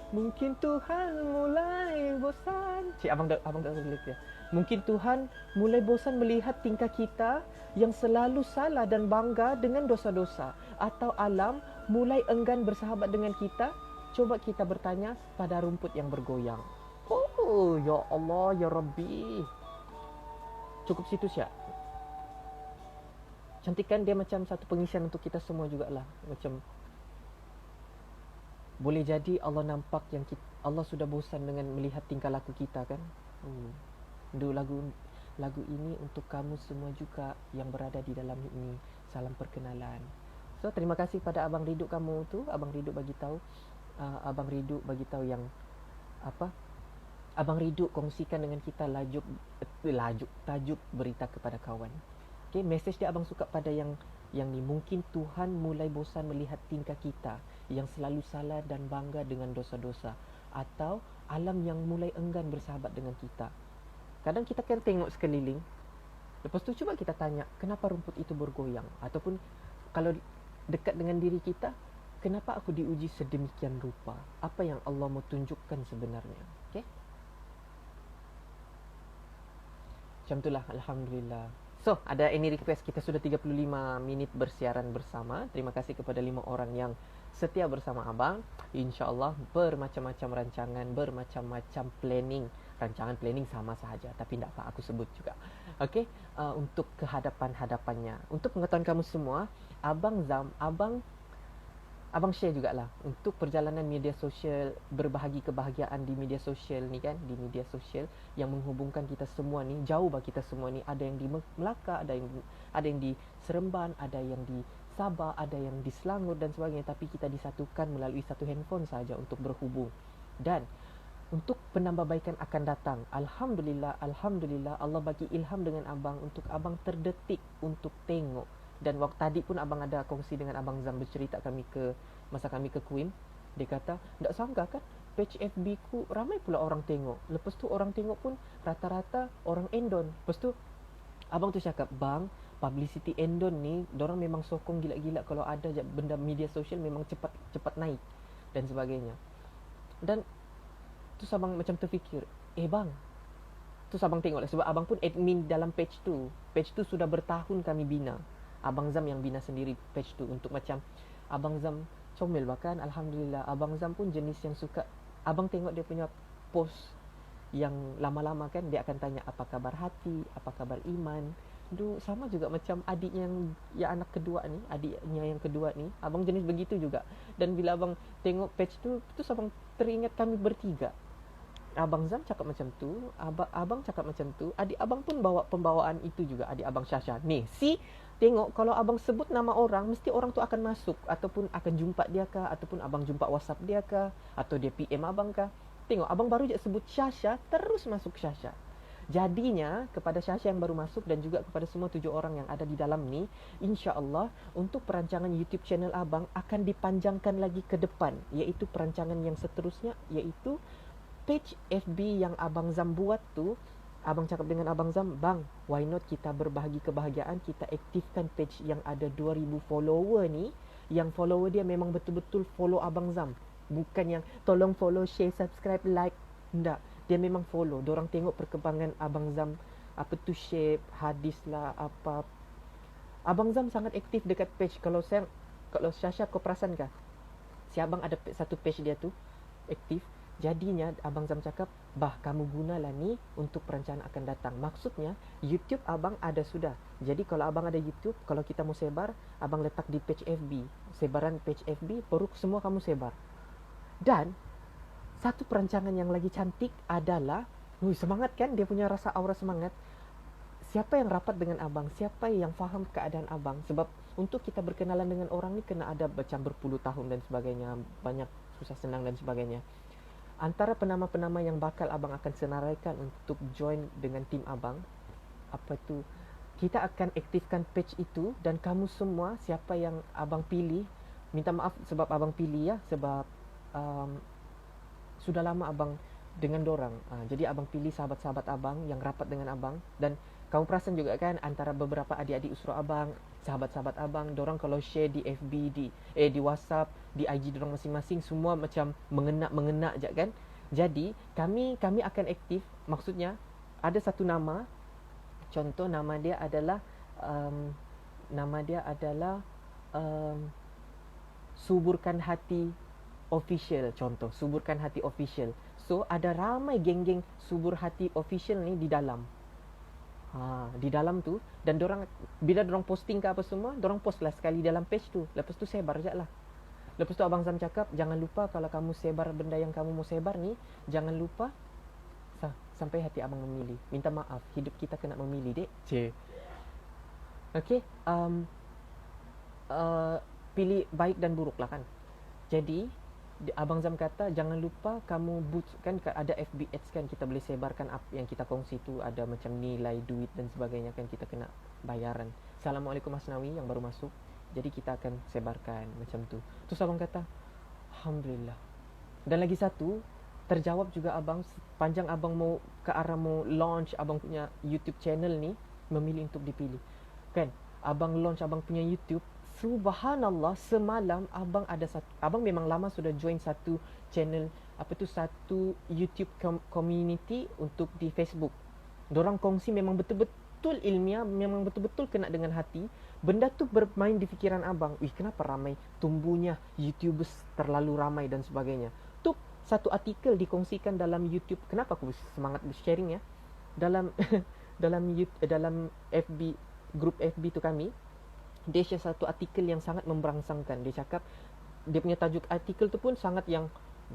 Mungkin Tuhan mulai bosan. Abang tak lirik dia. Mungkin Tuhan mulai bosan melihat tingkah kita yang selalu salah dan bangga dengan dosa-dosa. Atau alam mulai enggan bersahabat dengan kita. Coba kita bertanya pada rumput yang bergoyang. Oh, ya Allah, ya Rabbi. Cukup situ Syak. Cantik kan dia macam satu pengisian untuk kita semua jugalah. Macam boleh jadi Allah nampak yang Allah sudah bosan dengan melihat tingkah laku kita kan. Lagu ini untuk kamu semua juga yang berada di dalam ini. Salam perkenalan. So terima kasih pada Abang Riduk kamu tu. Abang Riduk bagi tahu yang apa? Abang Riduk kongsikan dengan kita tajuk berita kepada kawan. Okay, message dia abang suka pada yang ni. Mungkin Tuhan mulai bosan melihat tingkah kita yang selalu salah dan bangga dengan dosa-dosa. Atau alam yang mulai enggan bersahabat dengan kita. Kadang kita kan tengok sekeliling. Lepas tu cuba kita tanya, kenapa rumput itu bergoyang? Ataupun kalau dekat dengan diri kita, kenapa aku diuji sedemikian rupa? Apa yang Allah mau tunjukkan sebenarnya? Okay? Macam itulah, Alhamdulillah. So, ada any request? Kita sudah 35 minit bersiaran bersama. Terima kasih kepada 5 orang yang setia bersama abang. InsyaAllah bermacam-macam rancangan, bermacam-macam planning. Rancangan planning sama sahaja, tapi tidak apa aku sebut juga. Okay, untuk kehadapan-hadapannya. Untuk pengetahuan kamu semua, Abang share jugalah untuk perjalanan media sosial, berbahagi kebahagiaan di media sosial ni kan, di media sosial yang menghubungkan kita semua ni, jauh bagi kita semua ni. Ada yang di Melaka, ada yang di Seremban, ada yang di Sabah, ada yang di Selangor dan sebagainya, tapi kita disatukan melalui satu handphone saja untuk berhubung. Dan untuk penambahbaikan akan datang, Alhamdulillah, Alhamdulillah, Allah bagi ilham dengan abang untuk abang terdetik untuk tengok. Dan waktu tadi pun abang ada kongsi dengan Abang Zam, bercerita masa kami ke Queen. Dia kata, tak sangka kan page FB ku ramai pula orang tengok. Lepas tu orang tengok pun rata-rata orang endon. Lepas tu abang tu cakap, bang, publicity endon ni dorang memang sokong gila-gila. Kalau ada benda media sosial memang cepat naik dan sebagainya. Dan tu abang macam terfikir, bang, tu abang tengok lah, sebab abang pun admin dalam page tu. Page tu sudah bertahun kami bina. Abang Zam yang bina sendiri page tu, untuk macam Abang Zam comel. Bahkan Alhamdulillah, Abang Zam pun jenis yang suka, abang tengok dia punya post yang lama-lama kan, dia akan tanya apa kabar hati, apa kabar iman. Sama juga macam adik yang anak kedua ni, adiknya yang kedua ni, abang jenis begitu juga. Dan bila abang tengok page tu, terus abang teringat kami bertiga. Abang Zam cakap macam tu, abang cakap macam tu, adik abang pun bawa pembawaan itu juga, adik abang Syasha. Ni, tengok kalau abang sebut nama orang, mesti orang tu akan masuk, ataupun akan jumpa dia kah, ataupun abang jumpa WhatsApp dia kah, atau dia PM abang kah. Tengok, abang baru je sebut Syasha, terus masuk Syasha. Jadinya, kepada Syasha yang baru masuk dan juga kepada semua 7 orang yang ada di dalam ni, insya-Allah untuk perancangan YouTube channel abang akan dipanjangkan lagi ke depan, iaitu perancangan yang seterusnya, iaitu page FB yang Abang Zam buat tu. Abang cakap dengan Abang Zam, bang, why not kita berbahagi kebahagiaan, kita aktifkan page yang ada 2000 follower ni, yang follower dia memang betul-betul follow Abang Zam, bukan yang tolong follow, share, subscribe, like. Tidak, dia memang follow. Diorang tengok perkembangan Abang Zam, apa tu shape, hadis lah, apa. Abang Zam sangat aktif dekat page. Kalau Syasha kau perasan kah, si abang ada satu page dia tu aktif. Jadinya Abang Zam cakap, bah, kamu gunalah ni untuk perancangan akan datang. Maksudnya YouTube abang ada sudah. Jadi kalau abang ada YouTube, kalau kita mau sebar, abang letak di page FB, sebaran page FB, baru semua kamu sebar. Dan satu perancangan yang lagi cantik adalah, semangat kan, dia punya rasa aura semangat. Siapa yang rapat dengan abang, siapa yang faham keadaan abang. Sebab untuk kita berkenalan dengan orang ni kena ada macam berpuluh tahun dan sebagainya, banyak susah senang dan sebagainya. Antara penama-penama yang bakal abang akan senaraikan untuk join dengan tim abang, apa tu, kita akan aktifkan page itu. Dan kamu semua, siapa yang abang pilih, minta maaf sebab abang pilih ya, sebab sudah lama abang dengan dorang. Jadi abang pilih sahabat-sahabat abang yang rapat dengan abang. Dan kamu perasan juga kan, antara beberapa adik-adik usra abang, sahabat-sahabat abang, dorang kalau share di FB, di WhatsApp, di IG dorang masing-masing, semua macam mengena je kan. Jadi kami akan aktif. Maksudnya ada satu nama, contoh nama dia adalah Suburkan Hati Official. Contoh, Suburkan Hati Official. So ada ramai geng-geng Subur Hati Official ni di dalam. Di dalam tu. Dan bila dorang posting ke apa semua, dorang post lah sekali dalam page tu. Lepas tu sebar je lah. Lepas tu Abang Zam cakap, jangan lupa kalau kamu sebar benda yang kamu mau sebar ni, jangan lupa sampai hati abang memilih. Minta maaf, hidup kita kena memilih, dek. Okay, pilih baik dan buruk lah kan. Jadi Abang Zam kata, jangan lupa kamu kan ada FB ads kan, kita boleh sebarkan apa yang kita kongsi tu, ada macam nilai duit dan sebagainya kan, kita kena bayaran. Assalamualaikum Asnawi yang baru masuk. Jadi kita akan sebarkan macam tu. Terus abang kata, Alhamdulillah. Dan lagi satu, terjawab juga abang, panjang abang mau ke arah mau launch abang punya YouTube channel ni, memilih untuk dipilih. Kan, abang launch abang punya YouTube, subhanallah, semalam abang memang lama sudah join satu channel, satu YouTube community untuk di Facebook. Dorang kongsi memang betul-betul ilmiah, memang betul-betul kena dengan hati. Benda tu bermain di fikiran abang. Kenapa ramai tumbuhnya YouTubers terlalu ramai dan sebagainya. Tu satu artikel dikongsikan dalam YouTube. Kenapa aku semangat sharing ya? Dalam dalam FB, grup FB tu kami, dia share satu artikel yang sangat memberangsangkan. Dia cakap, dia punya tajuk artikel tu pun sangat yang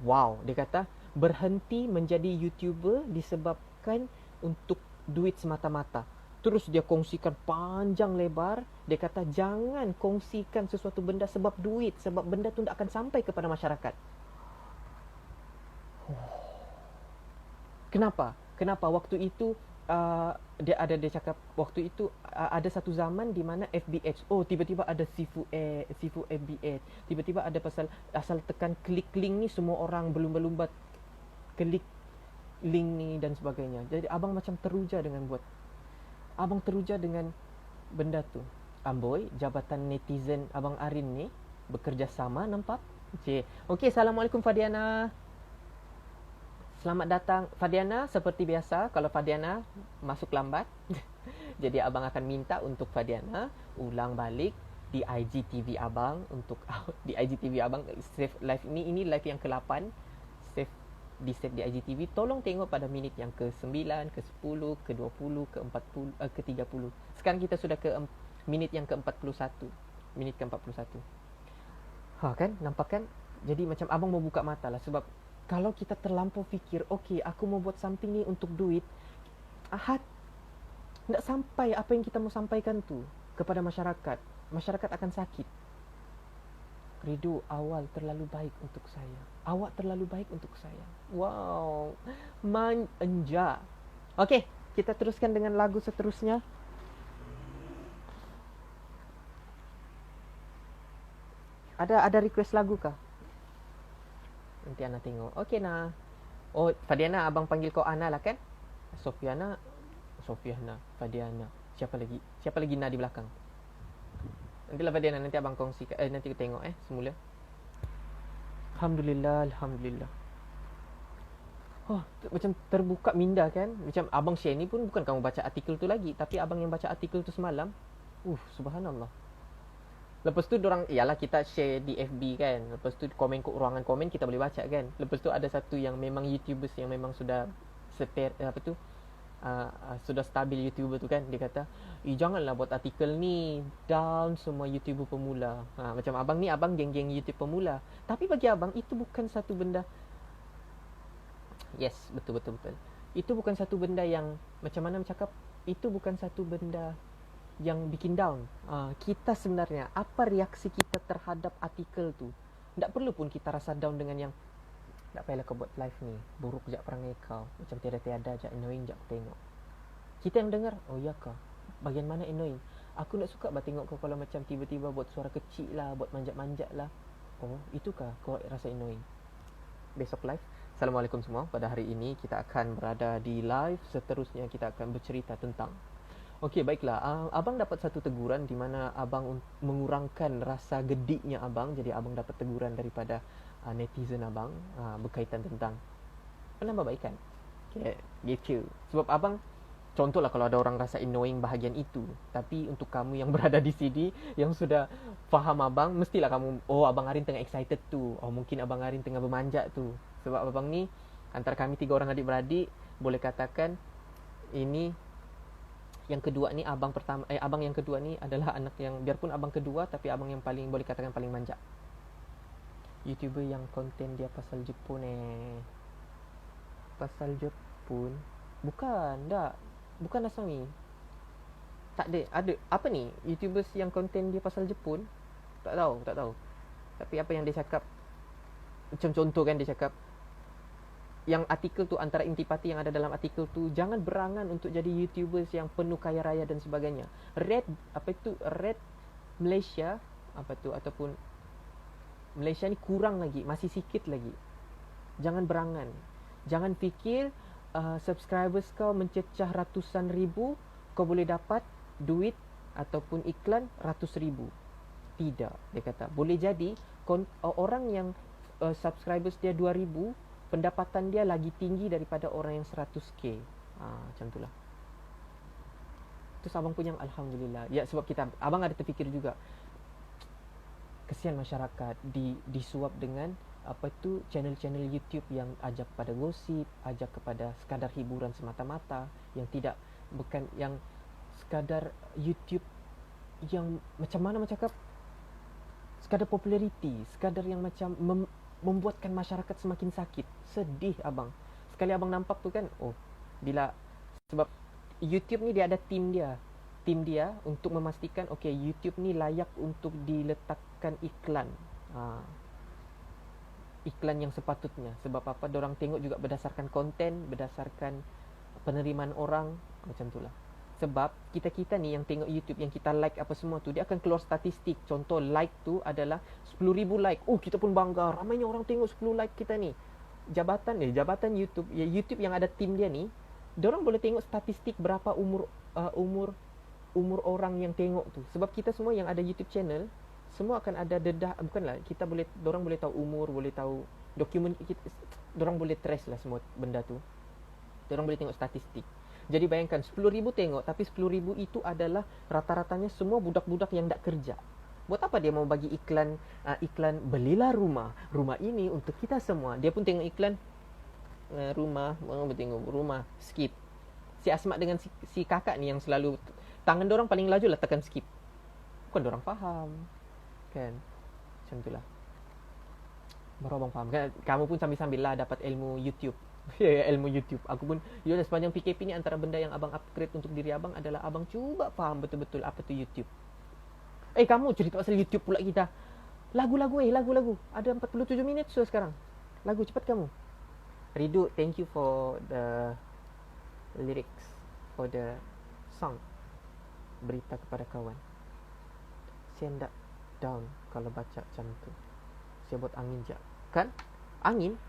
wow. Dia kata, berhenti menjadi YouTuber disebabkan untuk duit semata-mata. Terus dia kongsikan panjang lebar. Dia kata, jangan kongsikan sesuatu benda sebab duit, sebab benda tu tak akan sampai kepada masyarakat. Kenapa waktu itu dia cakap waktu itu ada satu zaman di mana FBH, tiba-tiba ada Sifu FBH, tiba-tiba ada asal tekan klik link ni semua orang berlumba-lumba klik link ni dan sebagainya. Jadi abang macam teruja dengan benda tu. Amboi, jabatan netizen abang Arin ni bekerjasama, nampak? Okey, Assalamualaikum Fadiana. Selamat datang Fadiana. Seperti biasa, kalau Fadiana masuk lambat jadi abang akan minta untuk Fadiana ulang balik di IGTV abang, untuk di IGTV abang save live ini live yang ke-8, save di IGTV. Tolong tengok pada minit yang ke-9, ke-10, ke-20, ke-40, ke-30. Sekarang kita sudah ke minit yang ke-41. Minit ke-41. Kan? Nampak kan? Jadi macam abang mau buka mata lah. Sebab kalau kita terlampau fikir, aku mau buat something ni untuk duit, tak sampai apa yang kita mau sampaikan tu kepada masyarakat. Masyarakat akan sakit. Ridho, awal terlalu baik untuk saya. Awak terlalu baik untuk saya. Wow, manja. Okey, kita teruskan dengan lagu seterusnya. Ada request lagu kah? Nanti Ana tengok. Okey nah. Fadiana, abang panggil kau Ana lah kan? Sofiana, Fadiana. Siapa lagi Na di belakang? Nantilah Fadiana, nanti abang kongsi, nanti aku tengok semula. Alhamdulillah. Macam terbuka minda kan? Macam abang share ni pun bukan kamu baca artikel tu lagi, tapi abang yang baca artikel tu semalam. Subhanallah. Lepas tu dorang, iyalah kita share di FB kan. Lepas tu ruangan komen kita boleh baca kan. Lepas tu ada satu yang memang YouTubers yang memang sudah sudah stabil YouTuber tu kan. Dia kata, janganlah buat artikel ni, down semua YouTuber pemula. Macam abang ni, abang geng-geng YouTube pemula. Tapi bagi abang itu bukan satu benda. Yes, betul. Itu bukan satu benda yang, macam mana cakap, itu bukan satu benda yang bikin down. Kita sebenarnya, apa reaksi kita terhadap artikel tu. Tak perlu pun kita rasa down dengan yang, tak payahlah kau buat live ni, buruk je perangai kau, macam tiada-tiada je, annoying je aku tengok. Kita yang dengar, ya kah? Bagian mana annoying? Aku nak suka tengok kau kalau macam tiba-tiba buat suara kecil lah, buat manjat-manjat lah. Itu kah kau rasa annoying? Besok live. Assalamualaikum semua. Pada hari ini kita akan berada di live. Seterusnya kita akan bercerita tentang, okey, baiklah. Abang dapat satu teguran di mana abang mengurangkan rasa gediknya abang. Jadi abang dapat teguran daripada netizen abang berkaitan tentang penambahbaikan. Okay, gitu. Sebab abang, contohlah kalau ada orang rasa annoying bahagian itu, tapi untuk kamu yang berada di sini, yang sudah faham abang, mestilah kamu, abang Arin tengah excited tu. Mungkin abang Arin tengah bermanjat tu. Sebab abang ni, antara kami 3 orang adik-beradik, boleh katakan ini yang kedua ni, abang yang kedua ni adalah anak yang, biarpun abang kedua, tapi abang yang paling, boleh katakan paling manja. YouTuber yang konten dia pasal Jepun pasal Jepun. Bukan Asami. Tak ada apa ni? YouTubers yang konten dia pasal Jepun. Tak tahu. Tapi apa yang dia cakap, macam contoh kan, dia cakap yang artikel tu, antara intipati yang ada dalam artikel tu, jangan berangan untuk jadi YouTubers yang penuh kaya raya dan sebagainya. Red Malaysia ataupun Malaysia ni kurang lagi, masih sikit lagi. Jangan berangan. Jangan fikir subscribers kau mencecah ratusan ribu, kau boleh dapat duit ataupun iklan ratus ribu. Tidak, dia kata. Boleh jadi orang yang subscribers dia 2,000, pendapatan dia lagi tinggi daripada orang yang 100k. Macam itulah. Terus abang punya alhamdulillah. Ya, sebab abang ada terfikir juga, kesian masyarakat disuap dengan channel-channel YouTube yang ajak kepada gosip, ajak kepada sekadar hiburan semata-mata, yang tidak, bukan yang sekadar YouTube yang macam mana macam cakap, sekadar populariti, sekadar yang macam membuatkan masyarakat semakin sakit. Sedih abang. Sekali abang nampak tu kan, bila, sebab YouTube ni dia ada tim dia untuk memastikan okey, YouTube ni layak untuk diletakkan iklan. Iklan yang sepatutnya. Sebab apa? Diorang tengok juga berdasarkan konten, berdasarkan penerimaan orang, macam itulah. Sebab kita ni yang tengok YouTube, yang kita like apa semua tu, dia akan keluar statistik. Contoh like tu adalah 10,000 like. Kita pun bangga, ramainya orang tengok 10 like kita ni. Jabatan YouTube, YouTube yang ada tim dia ni, diorang boleh tengok statistik berapa umur orang yang tengok tu. Sebab kita semua yang ada YouTube channel, semua akan ada dedah, bukanlah, diorang boleh tahu umur, boleh tahu dokumen, diorang boleh trace lah semua benda tu. Diorang boleh tengok statistik. Jadi bayangkan 10,000 tengok, tapi 10,000 itu adalah rata-ratanya semua budak-budak yang tak kerja. Buat apa dia mau bagi iklan belilah rumah ini untuk kita semua. Dia pun tengok iklan rumah, tengok rumah, skip. Si Asmat dengan si kakak ni yang selalu tangan diorang paling laju lah tekan skip. Bukan diorang faham kan, macam itulah. Baru abang faham kan. Kamu pun sambil-sambil lah dapat ilmu YouTube. Ilmu YouTube. Aku pun sepanjang PKP ni, antara benda yang abang upgrade untuk diri abang adalah abang cuba faham betul-betul apa tu YouTube. Kamu cerita pasal YouTube pula kita. Lagu-lagu ada 47 minit so sekarang. Lagu, cepat kamu. Ridu, thank you for the lyrics, for the song. Berita kepada kawan. Saya ndak down kalau baca macam tu. Saya buat angin je. Kan? Angin?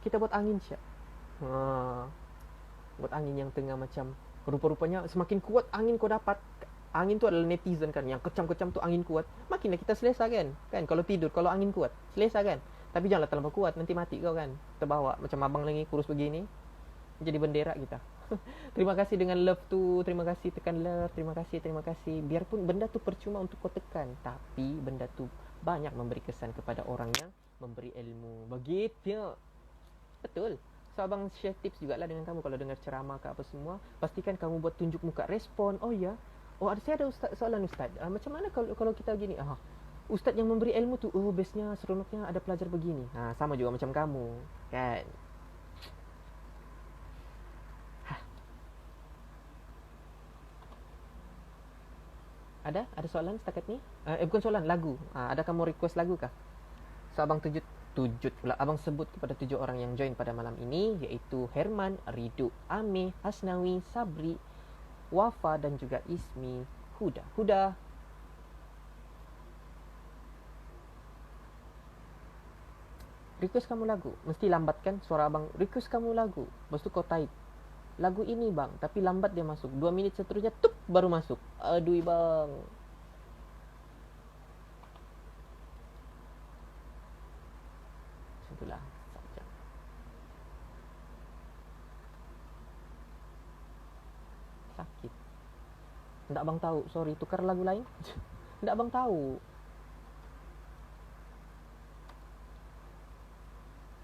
Kita buat angin je. Buat angin yang tengah macam, rupa-rupanya semakin kuat angin kau dapat. Angin tu adalah netizen kan, yang kecam-kecam tu angin kuat, makinlah kita selesa kan. Kalau tidur, kalau angin kuat, selesa kan. Tapi janganlah terlalu kuat, nanti mati kau kan. Terbawa macam abang lagi kurus begini, jadi bendera kita. Terima kasih dengan love tu. Terima kasih tekan love. Terima kasih. Biarpun benda tu percuma untuk kau tekan, tapi benda tu banyak memberi kesan kepada orang yang memberi ilmu. Begitu. Betul. So abang share tips jugalah dengan kamu. Kalau dengar ceramah ke apa semua, pastikan kamu buat tunjuk muka, respon. Saya ada soalan ustaz. Macam mana kalau kita gini? Ustaz yang memberi ilmu tu, bestnya, seronoknya ada pelajar begini. Sama juga macam kamu kan. Ada soalan setakat ni? Bukan soalan, lagu. Ada kamu request lagu kah? So abang tujut pula. Abang sebut kepada 7 orang yang join pada malam ini, iaitu Herman, Ridu, Ame, Hasnawi, Sabri, Wafa dan juga Ismi, Huda. Request kamu lagu. Mesti lambat kan suara abang. Request kamu lagu. Lepas tu kau type, lagu ini bang, tapi lambat dia masuk. 2 minit seterusnya tup baru masuk. Aduh bang. Itulah saja. Sakit. Ndak bang tahu. Sorry, tukar lagu lain. Ndak bang tahu.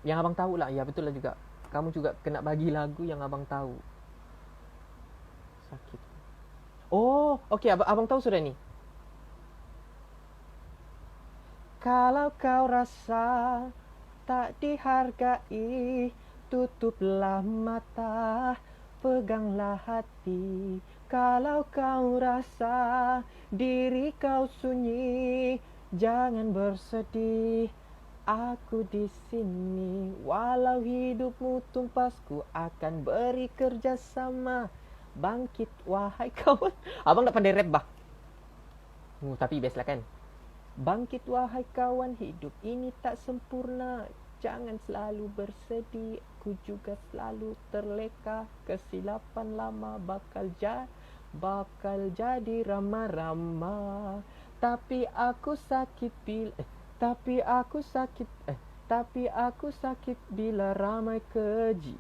Yang abang tahu lah. Ya betul lah juga. Kamu juga kena bagi lagu yang abang tahu. Sakit. Okey, abang tahu sudah ni. Kalau kau rasa tak dihargai, tutuplah mata, peganglah hati. Kalau kau rasa diri kau sunyi, jangan bersedih. Aku di sini, walau hidupmu tumpasku akan beri kerjasama. Bangkit wahai kawan. Abang tak pandai rap bah. Tapi best lah kan. Bangkit wahai kawan, hidup ini tak sempurna. Jangan selalu bersedih, ku juga selalu terleka. Kesilapan lama bakal bakal jadi ramah-ramah. Tapi aku sakit bila tapi aku sakit tapi aku sakit bila ramai keji.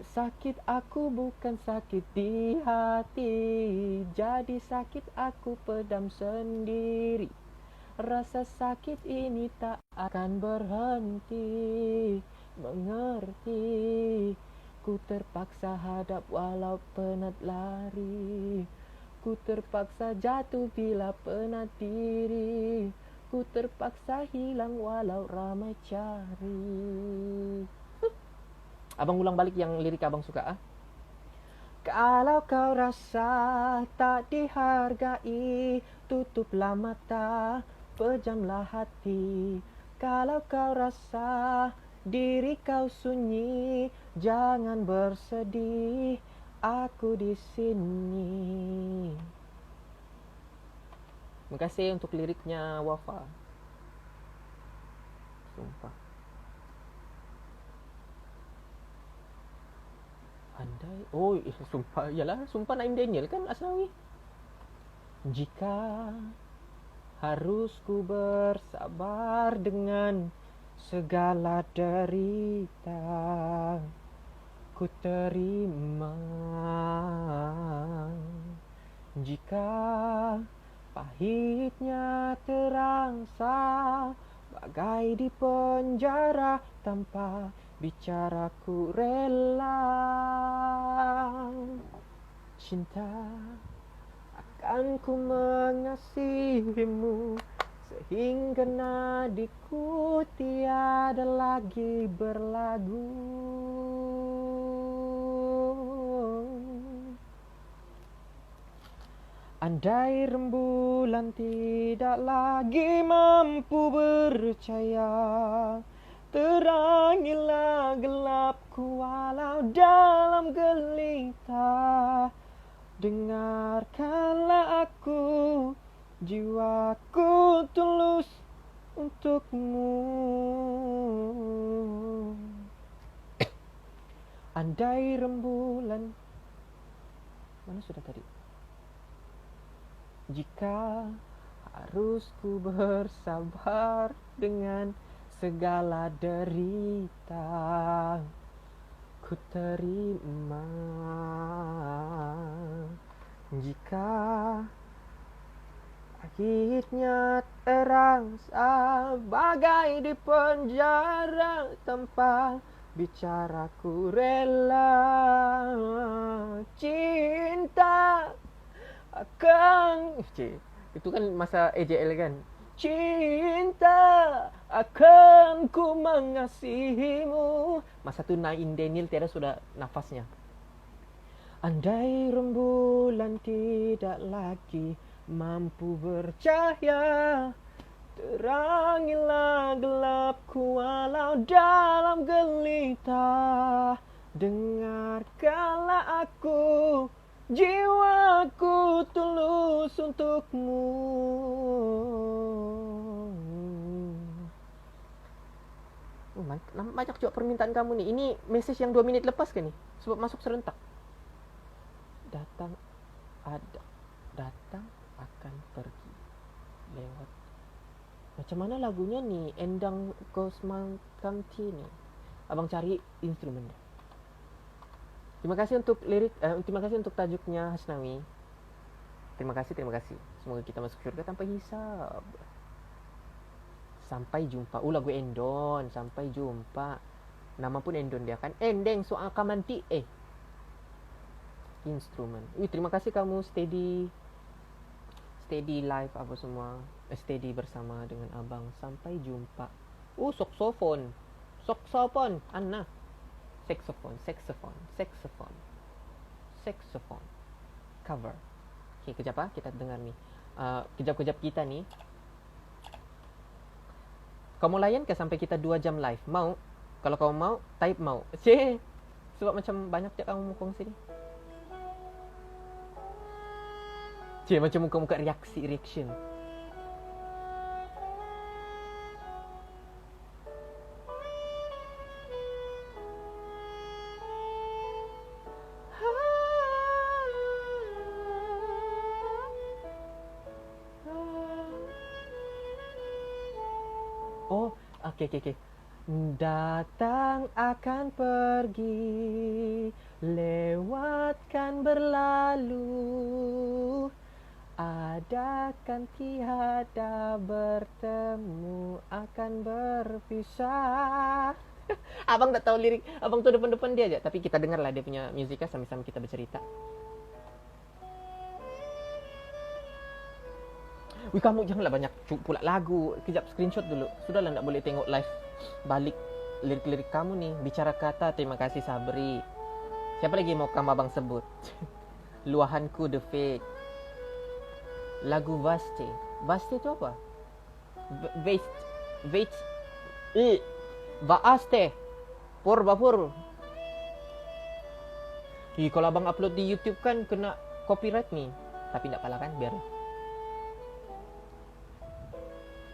Sakit aku bukan sakit di hati, jadi sakit aku pedam sendiri. Rasa sakit ini tak akan berhenti. Mengerti, ku terpaksa hadap walau penat lari. Ku terpaksa jatuh bila penat diri. Ku terpaksa hilang walau ramai cari. Abang ulang balik yang lirik abang suka. Kalau kau rasa tak dihargai, tutuplah mata, pejamlah hati. Kalau kau rasa diri kau sunyi, jangan bersedih, aku di sini. Terima kasih untuk liriknya Wafa. Sumpah. Andai, sumpah, yalah, sumpah Naim Daniel kan Asnawi. Jika harus ku bersabar dengan segala derita, ku terima. Jika pahitnya terangsa bagai di penjara, tanpa bicara ku rela. Cinta akan ku mengasihimu sehingga nadiku tiada lagi berlagu. Andai rembulan tidak lagi mampu bercahaya, terangilah gelapku walau dalam gelita. Dengarkanlah aku, jiwaku tulus untukmu. Andai rembulan, mana sudah tadi? Jika harus ku bersabar dengan segala derita, ku terima. Jika akhirnya terangsa bagai di penjara, tanpa bicara ku rela. Cinta akan itu kan masa AJL kan. Cinta akan ku mengasihimu. Masa tu Naim Daniel tiada sudah nafasnya. Andai rembulan tidak lagi mampu bercahaya, terangilah gelapku walau dalam gelita. Dengarkanlah aku, jiwaku tulus untukmu. Banyak juga permintaan kamu nih. Ini message yang 2 minit lepas kan nih? Sebab masuk serentak. Datang akan pergi lewat. Macam mana lagunya nih? Endang Kosmankamti nih. Abang cari instrumen. Terima kasih untuk lirik, terima kasih untuk tajuknya Hasnawi. Terima kasih. Semoga kita masuk surga tanpa hisab. Sampai jumpa. Lagu Endon. Sampai jumpa. Nama pun Endon dia kan. Endeng soal kamanti. Instrumen. Terima kasih kamu steady live apa semua. Steady bersama dengan abang. Sampai jumpa. Saxophone. Anna. Saxophone. Cover. Okay, kejap kita dengar ni. Kejap kita ni. Kau mau layan ke sampai kita 2 jam live? Mau? Kalau kau mau, type mau. Sebab macam banyak je kamu kongsi ni. Macam muka-muka reaction. Oh, okey okey okey. Datang akan pergi, lewatkan berlalu, adakan tiada bertemu akan berpisah. Abang tak tahu lirik. Abang tu depan-depan dia aja. Tapi kita dengarlah dia punya musiknya sambil-sambil kita bercerita. Wih, kamu janganlah banyak pula lagu. Kejap screenshot dulu. Sudahlah, tak boleh tengok live balik lirik-lirik kamu nih. Bicara kata, terima kasih Sabri. Siapa lagi mau kamu abang sebut? Luahanku The Fate. Lagu Vaste. Vaste itu apa? Vaste. Vaste. Vaaste. Pur bapur. Kalau abang upload di YouTube kan kena copyright nih. Tapi tak apalah kan, biar.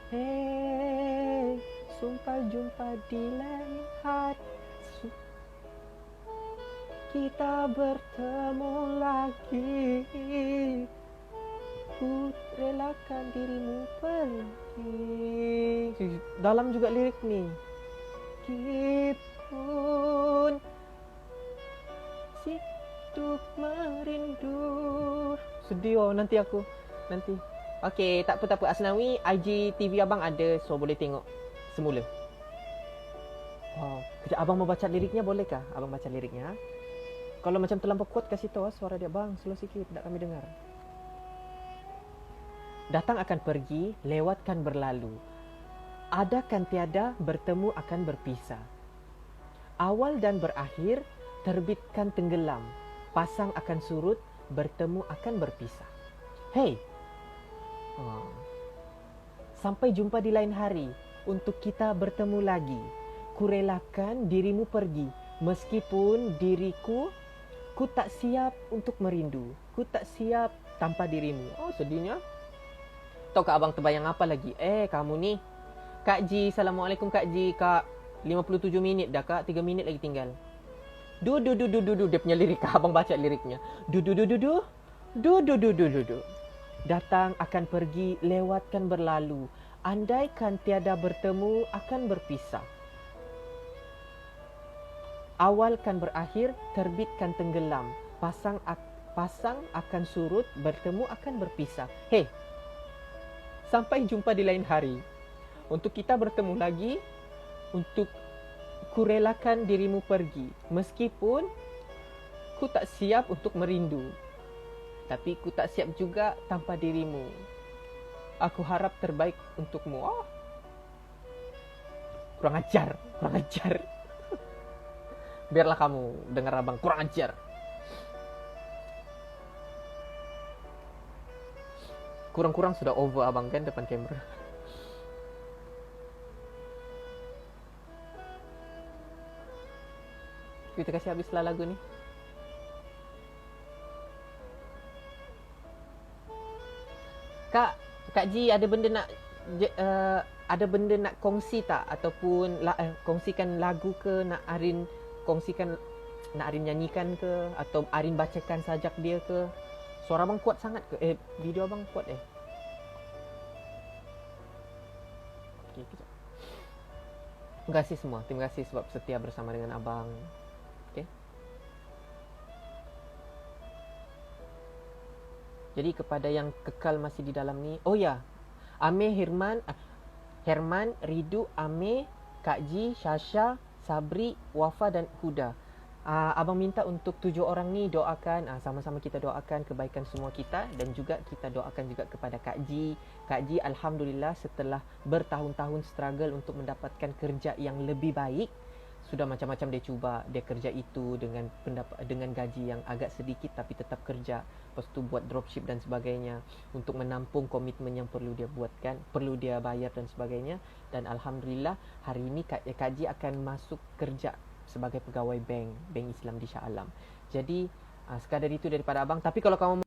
Hey, sumpah jumpa di lain hari. Kita bertemu lagi. Ku relakan dirimu pergi. Dalam juga lirik nih. Kipun hidup merindu. Sedih oh, nanti aku. Nanti. Okey, tak apa. Asnawi, IG TV abang ada, so boleh tengok semula. Oh, kejap abang mau baca liriknya bolehkah? Abang baca liriknya. Kalau macam terlampau kuat kasih tahu suara dia bang, slow sikit tak kami dengar. Datang akan pergi, lewatkan berlalu. Adakan tiada, bertemu akan berpisah. Awal dan berakhir, terbitkan tenggelam. Pasang akan surut, bertemu akan berpisah. Hey, sampai jumpa di lain hari. Untuk kita bertemu lagi. Kurelakan dirimu pergi. Meskipun diriku, ku tak siap untuk merindu. Ku tak siap tanpa dirimu. Oh, sedihnya. Tahukah abang terbayang apa lagi? Kamu ni. Kak Ji, Assalamualaikum Kak Ji. Kak, 57 minit dah Kak. 3 minit lagi tinggal. Du. Dia punya lirik. Abang baca liriknya. Du. Datang akan pergi, lewatkan berlalu. Andaikan tiada bertemu, akan berpisah. Awal kan berakhir, terbitkan tenggelam. Pasang akan surut, bertemu akan berpisah. Hey, sampai jumpa di lain hari. Untuk kita bertemu lagi, untuk kurelakan dirimu pergi. Meskipun ku tak siap untuk merindu. Tapi ku tak siap juga tanpa dirimu. Aku harap terbaik untukmu. Oh. Kurang ajar. Biarlah kamu dengar abang kurang ajar. Kurang-kurang sudah over abang kan depan kamera. Kita kasih habislah lagu ni. Kak Ji ada benda nak kongsi tak ataupun kongsikan lagu ke, nak Arin nyanyikan ke atau Arin bacakan sajak dia ke? Suara abang kuat sangat ke? Video abang kuat Okey, kejap. Terima kasih semua. Terima kasih sebab setia bersama dengan abang. Okey. Jadi kepada yang kekal masih di dalam ni, oh ya, Ame, Herman, Ridu, Ame, Kak Ji, Shasha, Sabri, Wafa dan Huda. Abang minta untuk 7 orang ni doakan, sama-sama kita doakan kebaikan semua kita dan juga kita doakan juga kepada Kak Ji. Kak Ji alhamdulillah setelah bertahun-tahun struggle untuk mendapatkan kerja yang lebih baik, sudah macam-macam dia cuba, dia kerja itu dengan gaji yang agak sedikit tapi tetap kerja. Lepas tu buat dropship dan sebagainya untuk menampung komitmen yang perlu dia buatkan, perlu dia bayar dan sebagainya. Dan alhamdulillah hari ini Kak Ji akan masuk kerja sebagai pegawai bank Islam di Shah Alam. Jadi sekadar itu daripada abang. Tapi kalau kamu